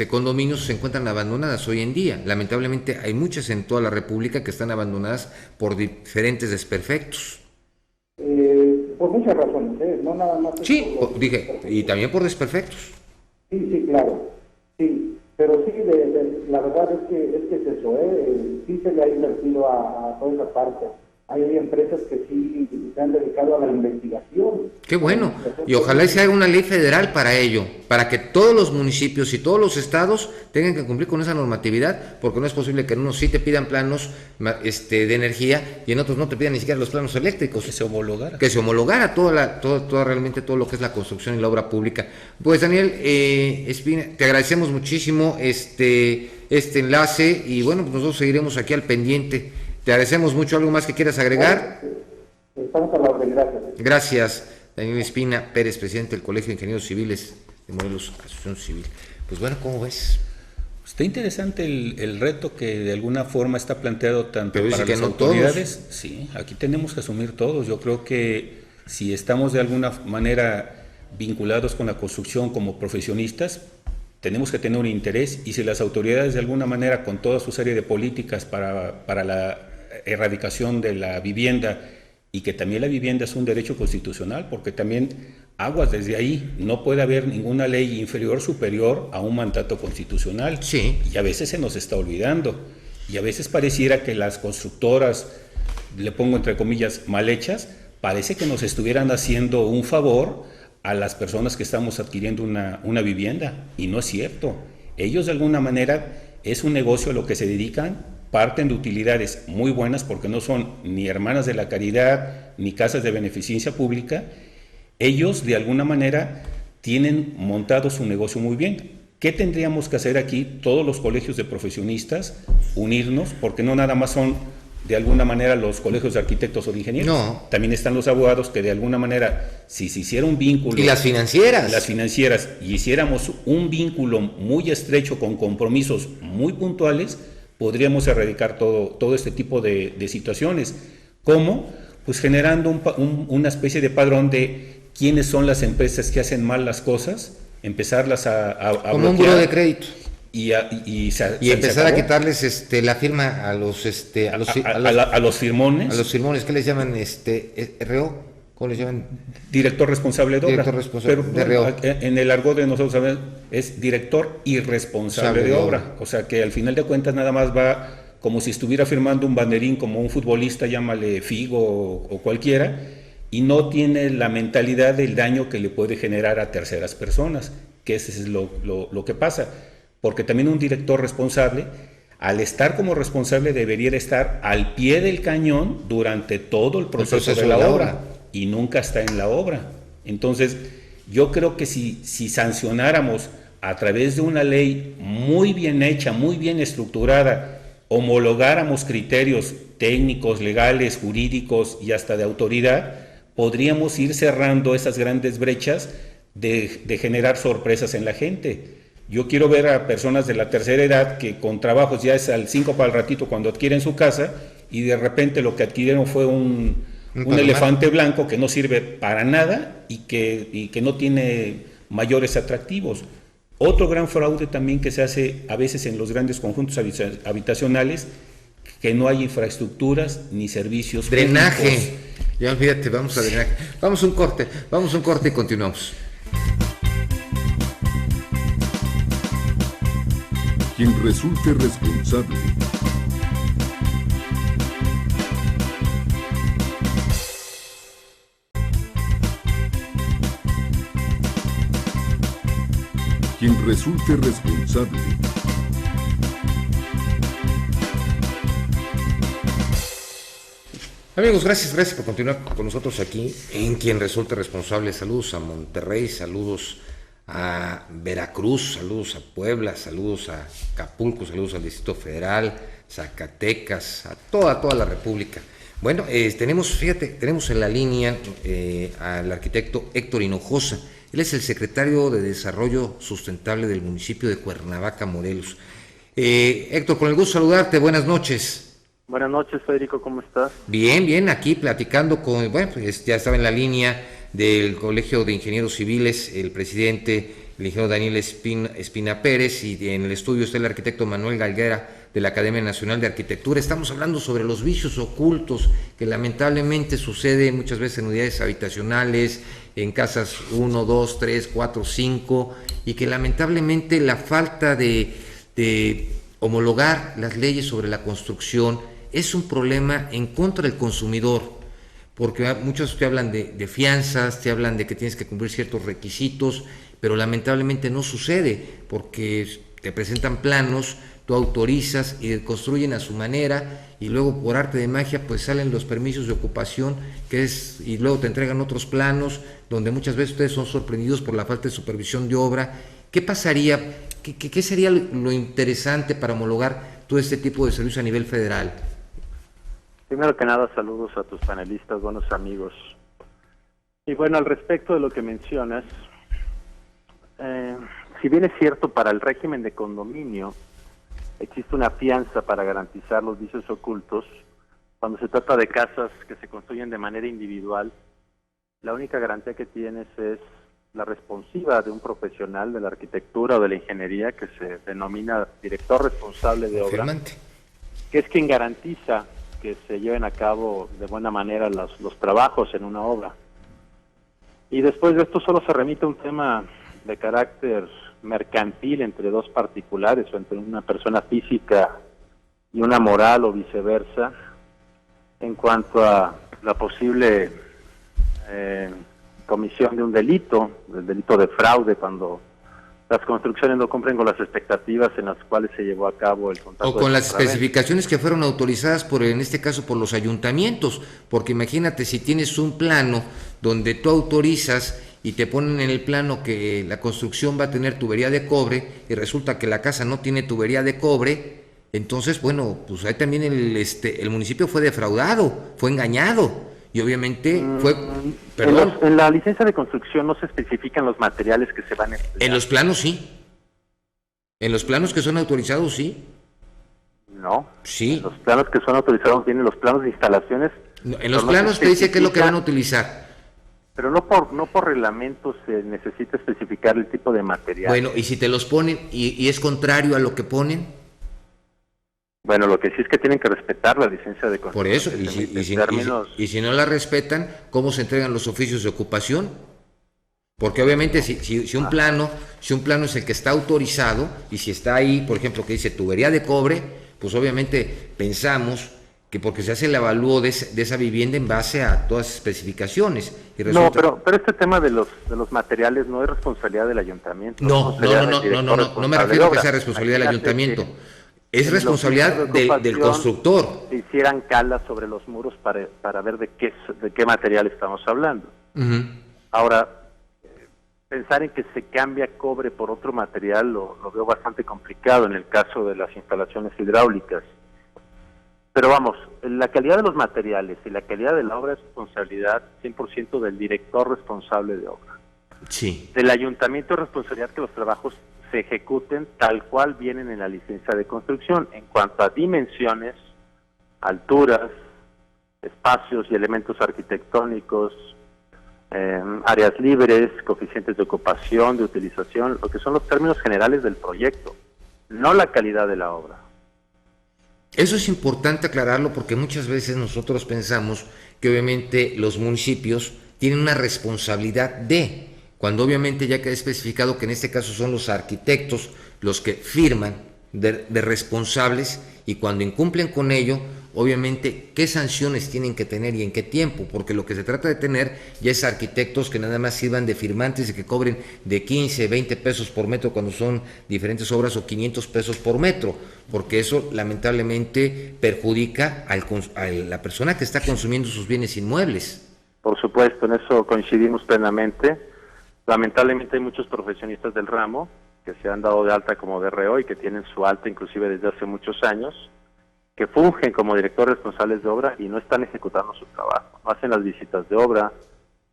condominios se encuentran abandonadas hoy en día? Lamentablemente hay muchas en toda la República que están abandonadas por diferentes desperfectos. Por muchas razones, no nada más. Sí, dije, y también por desperfectos. Sí, claro, sí, pero sí, la verdad es que es eso, sí se le ha invertido a toda esa parte. Hay empresas que sí se han dedicado a la investigación. Qué bueno, y ojalá se haga una ley federal para ello, para que todos los municipios y todos los estados tengan que cumplir con esa normatividad, porque no es posible que en unos sí te pidan planos de energía y en otros no te pidan ni siquiera los planos eléctricos. Que se homologara. Que se homologara realmente todo lo que es la construcción y la obra pública. Pues Daniel Espina, te agradecemos muchísimo este enlace y bueno, pues nosotros seguiremos aquí al pendiente. Te agradecemos mucho. ¿Algo más que quieras agregar? Estamos a la orden, gracias. Gracias, Daniel Espina Pérez, presidente del Colegio de Ingenieros Civiles de Morelos, Asociación Civil. Pues bueno, ¿cómo ves? Está interesante el reto que de alguna forma está planteado tanto pero para que las no autoridades. Todos. Sí, aquí tenemos que asumir todos. Yo creo que si estamos de alguna manera vinculados con la construcción como profesionistas, tenemos que tener un interés, y si las autoridades de alguna manera con toda su serie de políticas para la erradicación de la vivienda, y que también la vivienda es un derecho constitucional, porque también aguas desde ahí, no puede haber ninguna ley inferior superior a un mandato constitucional. Sí. Y a veces se nos está olvidando, y a veces pareciera que las constructoras, le pongo entre comillas, mal hechas, parece que nos estuvieran haciendo un favor a las personas que estamos adquiriendo una vivienda, y no es cierto. Ellos de alguna manera es un negocio a lo que se dedican, parten de utilidades muy buenas porque no son ni hermanas de la caridad ni casas de beneficencia pública. Ellos de alguna manera tienen montado su negocio muy bien. ¿Qué tendríamos que hacer aquí todos los colegios de profesionistas? Unirnos, porque no nada más son de alguna manera los colegios de arquitectos o de ingenieros. No. También están los abogados que de alguna manera, si se hiciera un vínculo... Y las financieras. Las financieras, y hiciéramos un vínculo muy estrecho con compromisos muy puntuales, podríamos erradicar todo este tipo de situaciones. ¿Cómo? Pues generando una especie de padrón de quiénes son las empresas que hacen mal las cosas, empezarlas a como bloquear, un buró de crédito. Y empezar a quitarles la firma a los firmones. A los firmones, ¿qué les llaman? RO, ¿cómo les llaman? Director responsable de obra. Director responsable de RO. En el argot de nosotros ¿sabes? Es director irresponsable de obra. O sea que al final de cuentas nada más va como si estuviera firmando un banderín como un futbolista, llámale Figo o cualquiera, y no tiene la mentalidad del daño que le puede generar a terceras personas, que ese es lo que pasa. Porque también un director responsable, al estar como responsable, debería estar al pie del cañón durante todo el proceso de la obra, y nunca está en la obra. Entonces, yo creo que si sancionáramos a través de una ley muy bien hecha, muy bien estructurada, homologáramos criterios técnicos, legales, jurídicos y hasta de autoridad, podríamos ir cerrando esas grandes brechas de generar sorpresas en la gente. Yo quiero ver a personas de la tercera edad que con trabajos ya es al 5 para el ratito cuando adquieren su casa, y de repente lo que adquirieron fue un elefante blanco que no sirve para nada y que no tiene mayores atractivos. Otro gran fraude también que se hace a veces en los grandes conjuntos habitacionales, que no hay infraestructuras ni servicios drenaje públicos. Ya olvídate, vamos a drenaje. Vamos a un corte y continuamos. Quien resulte responsable. quien resulte responsable. Amigos, gracias por continuar con nosotros aquí en Quien Resulte Responsable. Saludos a Monterrey, saludos a Veracruz, saludos a Puebla, saludos a Acapulco, saludos al Distrito Federal, Zacatecas, a toda la República. Bueno, tenemos en la línea al arquitecto Héctor Hinojosa. Él es el secretario de Desarrollo Sustentable del municipio de Cuernavaca, Morelos. Héctor, con el gusto de saludarte, buenas noches. Buenas noches, Federico, ¿cómo estás? Bien, aquí platicando con, pues ya estaba en la línea del Colegio de Ingenieros Civiles, el presidente, el ingeniero Daniel Espina Pérez, y en el estudio está el arquitecto Manuel Galguera de la Academia Nacional de Arquitectura. Estamos hablando sobre los vicios ocultos que lamentablemente suceden muchas veces en unidades habitacionales, en casas 1, 2, 3, 4, 5, y que lamentablemente la falta de homologar las leyes sobre la construcción es un problema en contra del consumidor, porque muchos te hablan de fianzas, te hablan de que tienes que cumplir ciertos requisitos, pero lamentablemente no sucede, porque te presentan planos, tú autorizas y construyen a su manera, y luego por arte de magia pues salen los permisos de ocupación, y luego te entregan otros planos, donde muchas veces ustedes son sorprendidos por la falta de supervisión de obra. ¿Qué pasaría? ¿Qué sería lo interesante para homologar todo este tipo de servicios a nivel federal? Primero que nada, saludos a tus panelistas, buenos amigos. Y bueno, al respecto de lo que mencionas, si bien es cierto, para el régimen de condominio existe una fianza para garantizar los vicios ocultos, cuando se trata de casas que se construyen de manera individual, la única garantía que tienes es la responsiva de un profesional de la arquitectura o de la ingeniería que se denomina director responsable de obra, que es quien garantiza que se lleven a cabo de buena manera los trabajos en una obra. Y después de esto solo se remite a un tema de carácter mercantil entre dos particulares o entre una persona física y una moral o viceversa en cuanto a la posible comisión de un delito, el delito de fraude, cuando las construcciones no cumplen con las expectativas en las cuales se llevó a cabo el contrato. O con las especificaciones que fueron autorizadas en este caso por los ayuntamientos, porque imagínate si tienes un plano donde tú autorizas y te ponen en el plano que la construcción va a tener tubería de cobre y resulta que la casa no tiene tubería de cobre, entonces bueno, pues ahí también el municipio fue defraudado, fue engañado. Y obviamente fue... En la licencia de construcción no se especifican los materiales que se van a emplear. En los planos sí. En los planos que son autorizados sí. No. Sí. En los planos que son autorizados vienen los planos de instalaciones. No, en los planos te dice qué es lo que van a utilizar. Pero no por reglamento se necesita especificar el tipo de material. Bueno, y si te los ponen y es contrario a lo que ponen... Bueno, lo que sí es que tienen que respetar la licencia de construcción. Por eso, y si no la respetan, ¿cómo se entregan los oficios de ocupación? Porque obviamente si un plano es el que está autorizado, y si está ahí, por ejemplo, que dice tubería de cobre, pues obviamente pensamos que porque se hace el avalúo de esa vivienda en base a todas las especificaciones. Y resulta... No, pero este tema de los materiales no es responsabilidad del ayuntamiento. No me refiero a que sea responsabilidad del ayuntamiento. Es responsabilidad del constructor. Se hicieran calas sobre los muros para ver de qué material estamos hablando. Ahora, pensar en que se cambia cobre por otro material lo veo bastante complicado en el caso de las instalaciones hidráulicas. Pero vamos, la calidad de los materiales y la calidad de la obra es responsabilidad 100% del director responsable de obra. Sí. Del ayuntamiento es responsabilidad que los trabajos se ejecuten tal cual vienen en la licencia de construcción en cuanto a dimensiones, alturas, espacios y elementos arquitectónicos, áreas libres, coeficientes de ocupación, de utilización, lo que son los términos generales del proyecto, no la calidad de la obra. Eso es importante aclararlo porque muchas veces nosotros pensamos que obviamente los municipios tienen una responsabilidad cuando obviamente ya queda especificado que en este caso son los arquitectos los que firman de responsables, y cuando incumplen con ello, obviamente, qué sanciones tienen que tener y en qué tiempo, porque lo que se trata de tener ya es arquitectos que nada más sirvan de firmantes y que cobren de 15, 20 pesos por metro cuando son diferentes obras o 500 pesos por metro, porque eso lamentablemente perjudica a la persona que está consumiendo sus bienes inmuebles. Por supuesto, en eso coincidimos plenamente. Lamentablemente hay muchos profesionistas del ramo que se han dado de alta como DRO y que tienen su alta inclusive desde hace muchos años, que fungen como directores responsables de obra y no están ejecutando su trabajo, no hacen las visitas de obra,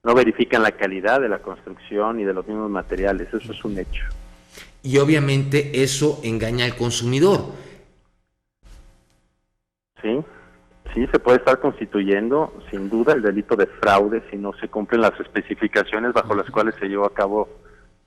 no verifican la calidad de la construcción y de los mismos materiales, eso es un hecho. Y obviamente eso engaña al consumidor. Sí, se puede estar constituyendo sin duda el delito de fraude si no se cumplen las especificaciones bajo las cuales se llevó a cabo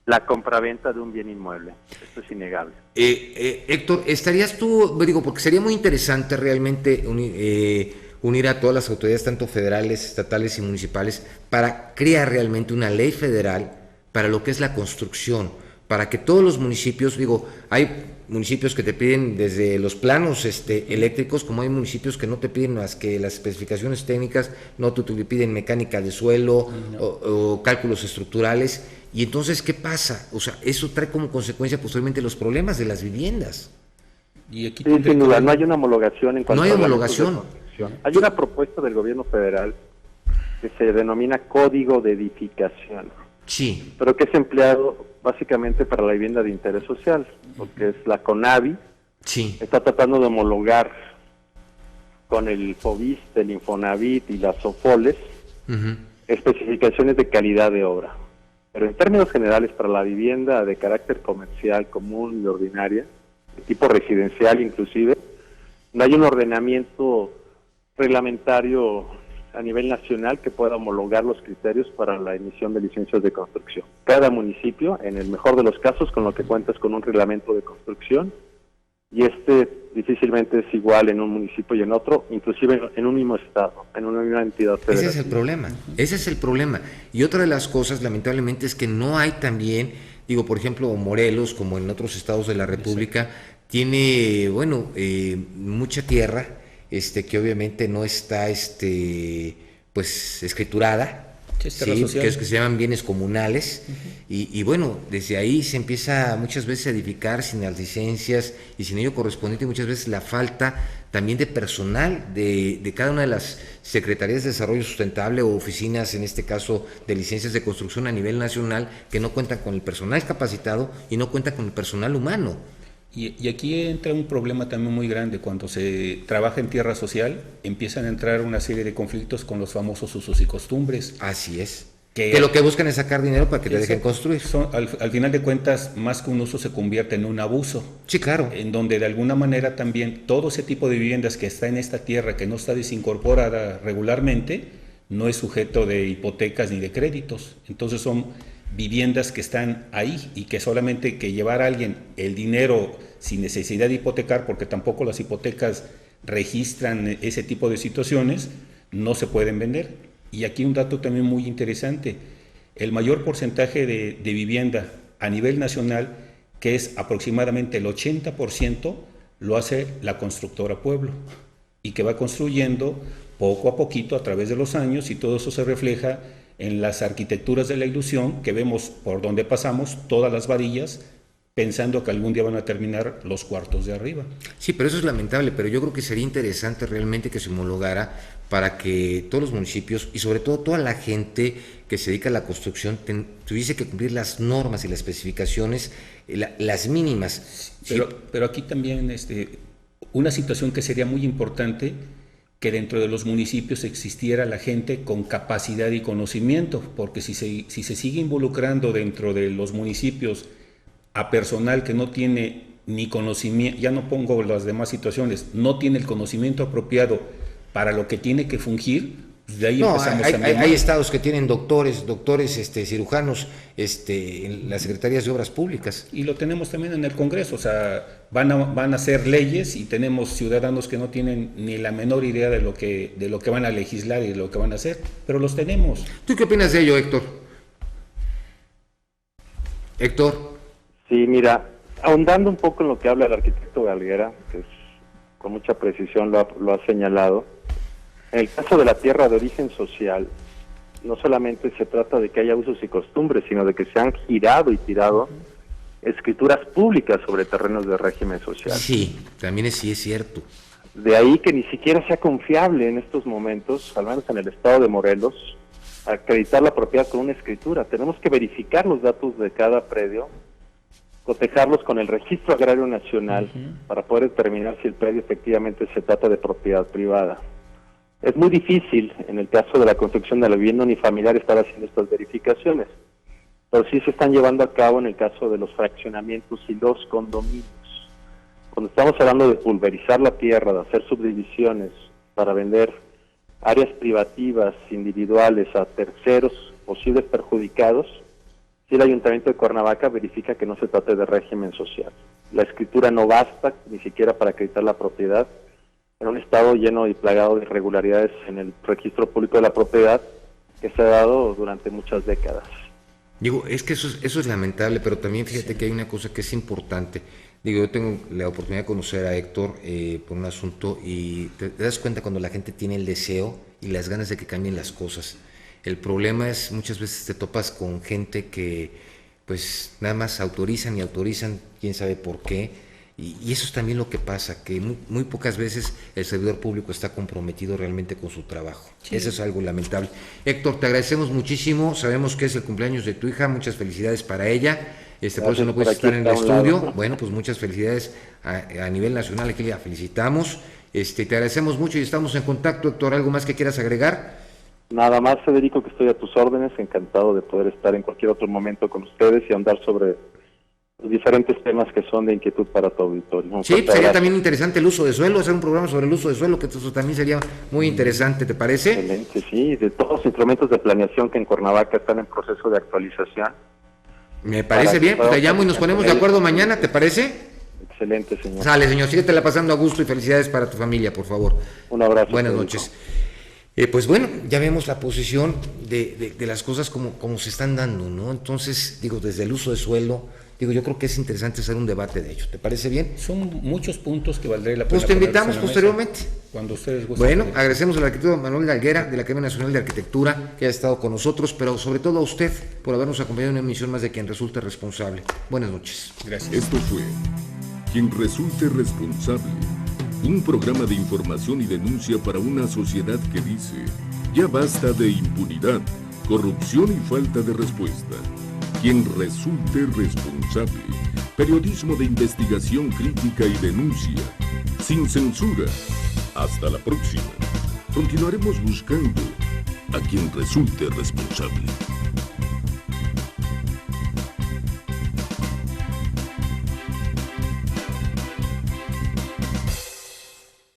la compraventa de un bien inmueble. Esto es innegable. Héctor, ¿estarías tú, digo, porque sería muy interesante realmente unir a todas las autoridades, tanto federales, estatales y municipales, para crear realmente una ley federal para lo que es la construcción, para que todos los municipios, digo, hay municipios que te piden desde los planos eléctricos, como hay municipios que no te piden más que las especificaciones técnicas, no te piden mecánica de suelo o cálculos estructurales. Y entonces, ¿qué pasa? O sea, eso trae como consecuencia posteriormente los problemas de las viviendas. Y aquí sí, sin duda, no hay una homologación en cuanto no hay a homologación. Hay una propuesta del gobierno federal que se denomina Código de Edificación. Sí. Pero que es empleado básicamente para la vivienda de interés social, porque es la CONAVI. Sí. Está tratando de homologar con el FOVISSSTE, el Infonavit y las OFOLES especificaciones de calidad de obra. Pero en términos generales, para la vivienda de carácter comercial, común y ordinaria, de tipo residencial inclusive, no hay un ordenamiento reglamentario a nivel nacional que pueda homologar los criterios para la emisión de licencias de construcción. Cada municipio, en el mejor de los casos, con lo que cuentas con un reglamento de construcción, y difícilmente es igual en un municipio y en otro, inclusive en un mismo estado, en una misma entidad federal. Ese es el problema. Y otra de las cosas, lamentablemente, es que no hay también, digo, por ejemplo, Morelos, como en otros estados de la República, tiene, mucha tierra, que obviamente no está, pues, escriturada, sí, que es que se llaman bienes comunales, y bueno, desde ahí se empieza muchas veces a edificar sin las licencias y sin ello correspondiente, muchas veces la falta también de personal de cada una de las secretarías de desarrollo sustentable o oficinas, en este caso de licencias de construcción a nivel nacional, que no cuentan con el personal capacitado y no cuentan con el personal humano. Y aquí entra un problema también muy grande. Cuando se trabaja en tierra social, empiezan a entrar una serie de conflictos con los famosos usos y costumbres. Así es. Que lo que buscan es sacar dinero para que te dejen construir. Al final de cuentas, más que un uso, se convierte en un abuso. Sí, claro. En donde de alguna manera también todo ese tipo de viviendas que está en esta tierra, que no está desincorporada regularmente, no es sujeto de hipotecas ni de créditos. Entonces son viviendas que están ahí y que solamente que llevar a alguien el dinero sin necesidad de hipotecar, porque tampoco las hipotecas registran ese tipo de situaciones, no se pueden vender. Y aquí un dato también muy interesante: el mayor porcentaje de vivienda a nivel nacional, que es aproximadamente el 80%, lo hace la constructora Pueblo, y que va construyendo poco a poquito a través de los años, y todo eso se refleja en las arquitecturas de la ilusión que vemos por donde pasamos, todas las varillas, pensando que algún día van a terminar los cuartos de arriba. Sí, pero eso es lamentable, pero yo creo que sería interesante realmente que se homologara para que todos los municipios y sobre todo toda la gente que se dedica a la construcción tuviese que cumplir las normas y las especificaciones, las mínimas. Pero aquí también una situación que sería muy importante, que dentro de los municipios existiera la gente con capacidad y conocimiento, porque si se sigue involucrando dentro de los municipios a personal que no tiene ni conocimiento, ya no pongo las demás situaciones, no tiene el conocimiento apropiado para lo que tiene que fungir, de ahí empezamos hay estados que tienen doctores, cirujanos, en las secretarías de obras públicas. Y lo tenemos también en el Congreso, o sea, van a hacer leyes y tenemos ciudadanos que no tienen ni la menor idea de lo que van a legislar y de lo que van a hacer, pero los tenemos. ¿Tú qué opinas de ello, Héctor? Héctor. Sí, mira, ahondando un poco en lo que habla el arquitecto Galguera, que es con mucha precisión lo ha señalado. En el caso de la tierra de origen social, no solamente se trata de que haya usos y costumbres, sino de que se han girado y tirado escrituras públicas sobre terrenos de régimen social. Sí, también sí es cierto. De ahí que ni siquiera sea confiable en estos momentos, al menos en el estado de Morelos, acreditar la propiedad con una escritura. Tenemos que verificar los datos de cada predio, cotejarlos con el Registro Agrario Nacional para poder determinar si el predio efectivamente se trata de propiedad privada. Es muy difícil en el caso de la construcción de la vivienda unifamiliar estar haciendo estas verificaciones, pero sí se están llevando a cabo en el caso de los fraccionamientos y los condominios. Cuando estamos hablando de pulverizar la tierra, de hacer subdivisiones para vender áreas privativas individuales a terceros posibles perjudicados, si el Ayuntamiento de Cuernavaca verifica que no se trate de régimen social. La escritura no basta ni siquiera para acreditar la propiedad en un estado lleno y plagado de irregularidades en el registro público de la propiedad que se ha dado durante muchas décadas. Digo, es que eso es lamentable, pero también fíjate que hay una cosa que es importante. Digo, yo tengo la oportunidad de conocer a Héctor por un asunto y te das cuenta cuando la gente tiene el deseo y las ganas de que cambien las cosas. El problema es muchas veces te topas con gente que pues nada más autorizan y autorizan, quién sabe por qué. Y eso es también lo que pasa, que muy pocas veces el servidor público está comprometido realmente con su trabajo. Sí. Eso es algo lamentable. Héctor, te agradecemos muchísimo, sabemos que es el cumpleaños de tu hija, muchas felicidades para ella, por eso no puedes estar en el estudio. Bueno, pues muchas felicidades a nivel nacional, aquí la felicitamos, te agradecemos mucho y estamos en contacto. Héctor, ¿algo más que quieras agregar? Nada más, Federico, que estoy a tus órdenes, encantado de poder estar en cualquier otro momento con ustedes y andar sobre los diferentes temas que son de inquietud para tu auditorio. Sí, sería también interesante el uso de suelo, hacer un programa sobre el uso de suelo, que eso también sería muy interesante, ¿te parece? Excelente, sí, de todos los instrumentos de planeación que en Cuernavaca están en proceso de actualización. Me parece bien, pues te llamo y nos ponemos de acuerdo mañana, ¿te parece? Excelente, señor. Sale, señor, síguetela pasando a gusto y felicidades para tu familia, por favor. Un abrazo. Buenas noches. Pues bueno, ya vemos la posición de las cosas como se están dando, ¿no? Entonces, digo, desde el uso de suelo, digo, yo creo que es interesante hacer un debate de ello. ¿Te parece bien? Son muchos puntos que valdría la pena. Pues te invitamos posteriormente. Cuando ustedes gusten. Bueno, agradecemos al arquitecto Manuel Galguera de la Academia Nacional de Arquitectura que ha estado con nosotros, pero sobre todo a usted por habernos acompañado en una emisión más de Quien Resulte Responsable. Buenas noches. Gracias. Esto fue Quien Resulte Responsable, un programa de información y denuncia para una sociedad que dice: ya basta de impunidad, corrupción y falta de respuesta. Quien resulte responsable. Periodismo de investigación crítica y denuncia. Sin censura. Hasta la próxima. Continuaremos buscando a quien resulte responsable.